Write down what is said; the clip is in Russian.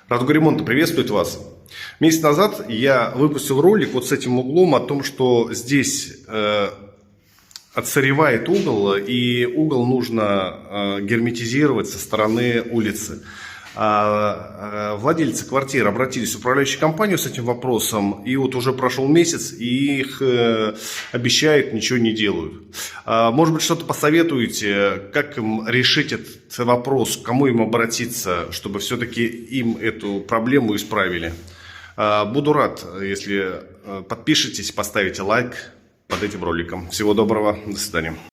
Радгоремонт приветствует вас. Месяц назад я выпустил ролик вот с этим углом о том, что здесь отсыревает угол, и угол нужно герметизировать со стороны улицы. Владельцы квартир обратились в управляющую компанию с этим вопросом, и вот уже прошел месяц, и их обещают, ничего не делают. Может быть, что-то посоветуете, как им решить этот вопрос, к кому им обратиться, чтобы все-таки им эту проблему исправили. Буду рад, если подпишитесь, поставите лайк под этим роликом. Всего доброго, до свидания.